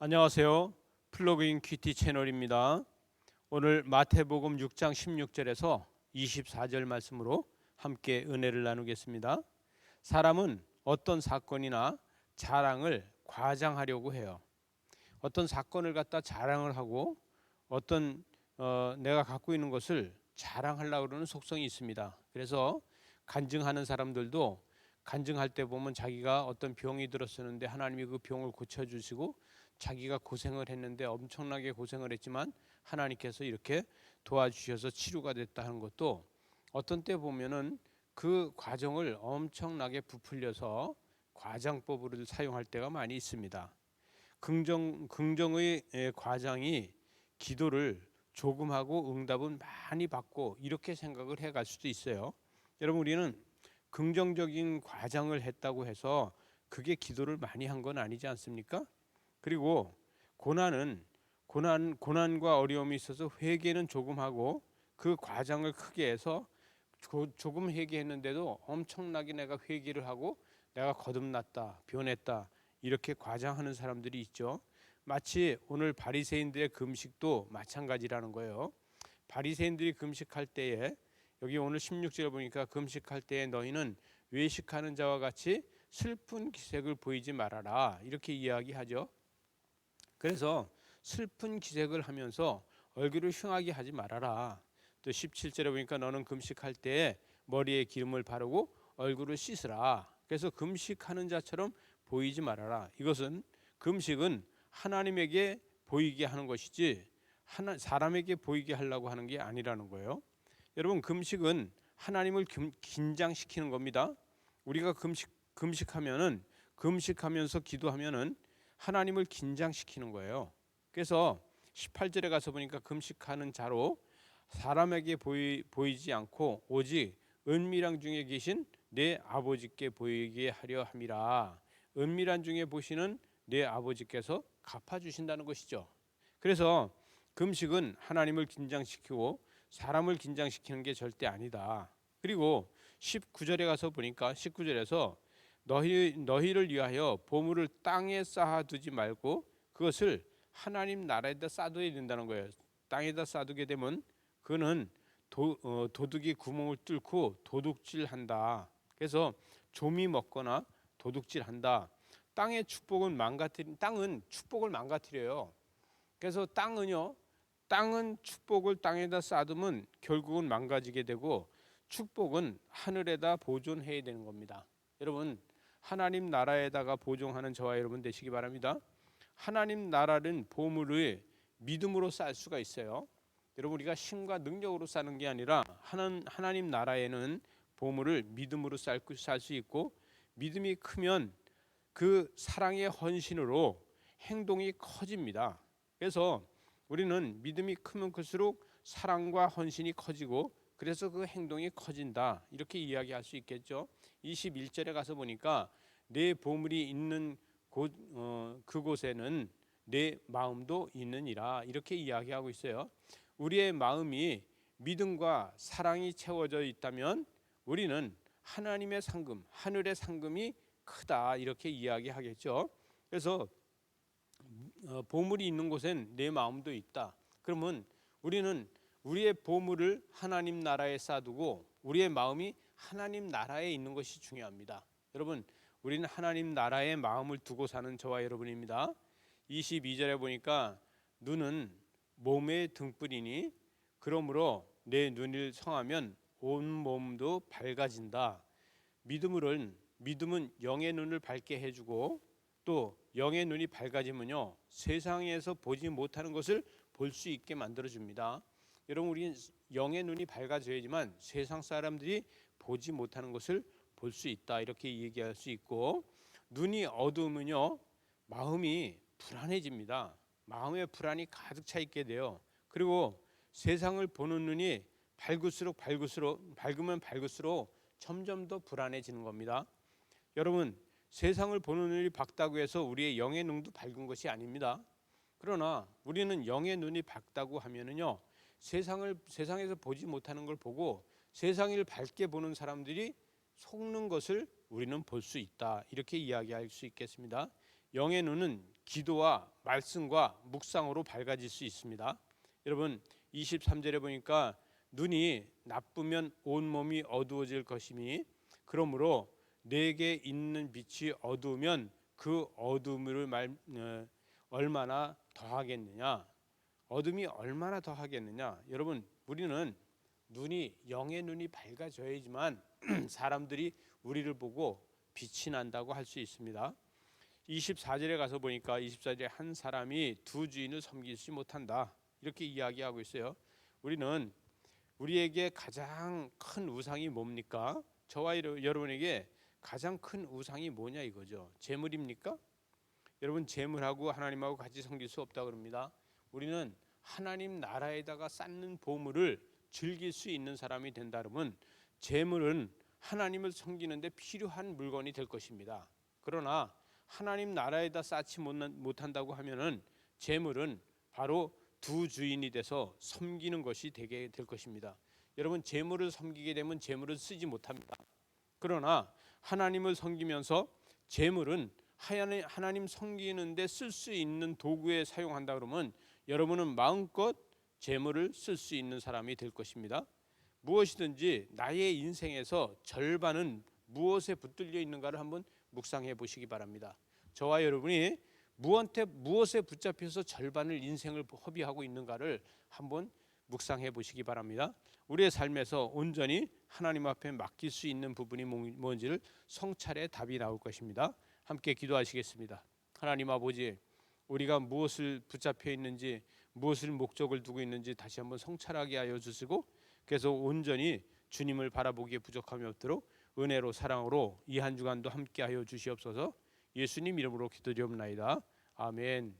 안녕하세요. 플러그인 큐티 채널입니다. 오늘 마태복음 6장 16절에서 24절 말씀으로 함께 은혜를 나누겠습니다. 사람은 어떤 사건이나 자랑을 과장하려고 해요. 어떤 사건을 갖다 자랑을 하고 어떤 내가 갖고 있는 것을 자랑하려고 그러는 속성이 있습니다. 그래서 간증하는 사람들도 간증할 때 보면 자기가 어떤 병이 들었었는데 하나님이 그 병을 고쳐주시고 자기가 고생을 했는데 엄청나게 고생을 했지만 하나님께서 이렇게 도와주셔서 치료가 됐다 하는 것도 어떤 때 보면은 그 과정을 엄청나게 부풀려서 과장법을 사용할 때가 많이 있습니다. 긍정의 과장이 기도를 조금 하고 응답은 많이 받고 이렇게 생각을 해갈 수도 있어요. 여러분, 우리는 긍정적인 과장을 했다고 해서 그게 기도를 많이 한 건 아니지 않습니까? 그리고 고난과 어려움이 있어서 회개는 조금 하고 그 과장을 크게 해서 조금 회개했는데도 엄청나게 내가 회개를 하고 내가 거듭났다, 변했다 이렇게 과장하는 사람들이 있죠. 마치 오늘 바리새인들의 금식도 마찬가지라는 거예요. 바리새인들이 금식할 때에 여기 오늘 16절 보니까 금식할 때에 너희는 외식하는 자와 같이 슬픈 기색을 보이지 말아라 이렇게 이야기하죠. 그래서 슬픈 기색을 하면서 얼굴을 흉하게 하지 말아라. 또 17절에 보니까 너는 금식할 때에 머리에 기름을 바르고 얼굴을 씻으라. 그래서 금식하는 자처럼 보이지 말아라. 이것은 금식은 하나님에게 보이게 하는 것이지 사람에게 보이게 하려고 하는 게 아니라는 거예요. 여러분, 금식은 하나님을 긴장시키는 겁니다. 우리가 금식하면은 금식하면서 기도하면은 하나님을 긴장시키는 거예요. 그래서 18절에 가서 보니까 금식하는 자로 사람에게 보이지 않고 오직 은밀한 중에 계신 내 아버지께 보이게 하려 함이라. 은밀한 중에 보시는 내 아버지께서 갚아주신다는 것이죠. 그래서 금식은 하나님을 긴장시키고 사람을 긴장시키는 게 절대 아니다. 그리고 19절에 가서 보니까 19절에서 너희를 위하여 보물을 땅에 쌓아두지 말고 그것을 하나님 나라에다 쌓아둬야 된다는 거예요. 땅에다 쌓아두게 되면 그는 도둑이 구멍을 뚫고 도둑질한다. 그래서 조미 먹거나 도둑질한다. 땅은 축복을 망가뜨려요. 그래서 땅은 축복을 땅에다 쌓아두면 결국은 망가지게 되고 축복은 하늘에다 보존해야 되는 겁니다. 여러분, 하나님 나라에다가 보존하는 저와 여러분 되시기 바랍니다. 하나님 나라는 보물을 믿음으로 쌓을 수가 있어요. 여러분, 우리가 힘과 능력으로 쌓는 게 아니라 하나님 나라에는 보물을 믿음으로 쌓을 수 있고 믿음이 크면 그 사랑의 헌신으로 행동이 커집니다. 그래서 우리는 믿음이 크면 클수록 사랑과 헌신이 커지고 그래서 그 행동이 커진다 이렇게 이야기할 수 있겠죠. 21절에 가서 보니까 내 보물이 있는 그곳에는 내 마음도 있느니라 이렇게 이야기하고 있어요. 우리의 마음이 믿음과 사랑이 채워져 있다면 우리는 하나님의 상금, 하늘의 상금이 크다 이렇게 이야기하겠죠. 그래서 보물이 있는 곳엔 내 마음도 있다. 그러면 우리는 우리의 보물을 하나님 나라에 쌓아두고 우리의 마음이 하나님 나라에 있는 것이 중요합니다. 여러분, 우리는 하나님 나라에 마음을 두고 사는 저와 여러분입니다. 22절에 보니까 눈은 몸의 등불이니 그러므로 내 눈을 성하면 온 몸도 밝아진다. 믿음은 영의 눈을 밝게 해주고 또 영의 눈이 밝아지면요 세상에서 보지 못하는 것을 볼 수 있게 만들어줍니다. 여러분, 우리는 영의 눈이 밝아져야지만 세상 사람들이 보지 못하는 것을 볼 수 있다 이렇게 얘기할 수 있고, 눈이 어두우면요 마음이 불안해집니다. 마음에 불안이 가득 차 있게 돼요. 그리고 세상을 보는 눈이 밝으면 밝을수록 점점 더 불안해지는 겁니다. 여러분, 세상을 보는 눈이 밝다고 해서 우리의 영의 눈도 밝은 것이 아닙니다. 그러나 우리는 영의 눈이 밝다고 하면은요 세상에서 보지 못하는 걸 보고 세상을 밝게 보는 사람들이 속는 것을 우리는 볼 수 있다 이렇게 이야기할 수 있겠습니다. 영의 눈은 기도와 말씀과 묵상으로 밝아질 수 있습니다. 여러분 23절에 보니까 눈이 나쁘면 온몸이 어두워질 것이니 그러므로 내게 있는 빛이 어두우면 그 어둠을 얼마나 더하겠느냐. 어둠이 얼마나 더하겠느냐. 여러분 우리는 영의 눈이 밝아져야지만 사람들이 우리를 보고 빛이 난다고 할 수 있습니다. 24절에 가서 보니까 24절에 한 사람이 두 주인을 섬기지 못한다 이렇게 이야기하고 있어요. 우리에게 가장 큰 우상이 뭡니까? 저와 여러분에게 가장 큰 우상이 뭐냐 이거죠. 재물입니까? 여러분 재물하고 하나님하고 같이 섬길 수 없다 그럽니다. 우리는 하나님 나라에다가 쌓는 보물을 즐길 수 있는 사람이 된다 그러면 재물은 하나님을 섬기는데 필요한 물건이 될 것입니다. 그러나 하나님 나라에다 쌓지 못한다고 하면은 재물은 바로 두 주인이 돼서 섬기는 것이 되게 될 것입니다. 여러분 재물을 섬기게 되면 재물을 쓰지 못합니다. 그러나 하나님을 섬기면서 재물은 하나님 섬기는데 쓸 수 있는 도구에 사용한다 그러면 여러분은 마음껏 재물을 쓸 수 있는 사람이 될 것입니다. 무엇이든지 나의 인생에서 절반은 무엇에 붙들려 있는가를 한번 묵상해 보시기 바랍니다. 저와 여러분이 무엇에 붙잡혀서 절반을 인생을 허비하고 있는가를 한번 묵상해 보시기 바랍니다. 우리의 삶에서 온전히 하나님 앞에 맡길 수 있는 부분이 뭔지를 성찰의 답이 나올 것입니다. 함께 기도하시겠습니다. 하나님 아버지, 우리가 무엇을 붙잡혀 있는지, 무엇을 목적을 두고 있는지 다시 한번 성찰하게 하여 주시고, 그래서 온전히 주님을 바라보기에 부족함이 없도록 은혜로 사랑으로 이 한 주간도 함께 하여 주시옵소서. 예수님 이름으로 기도드리옵나이다. 아멘.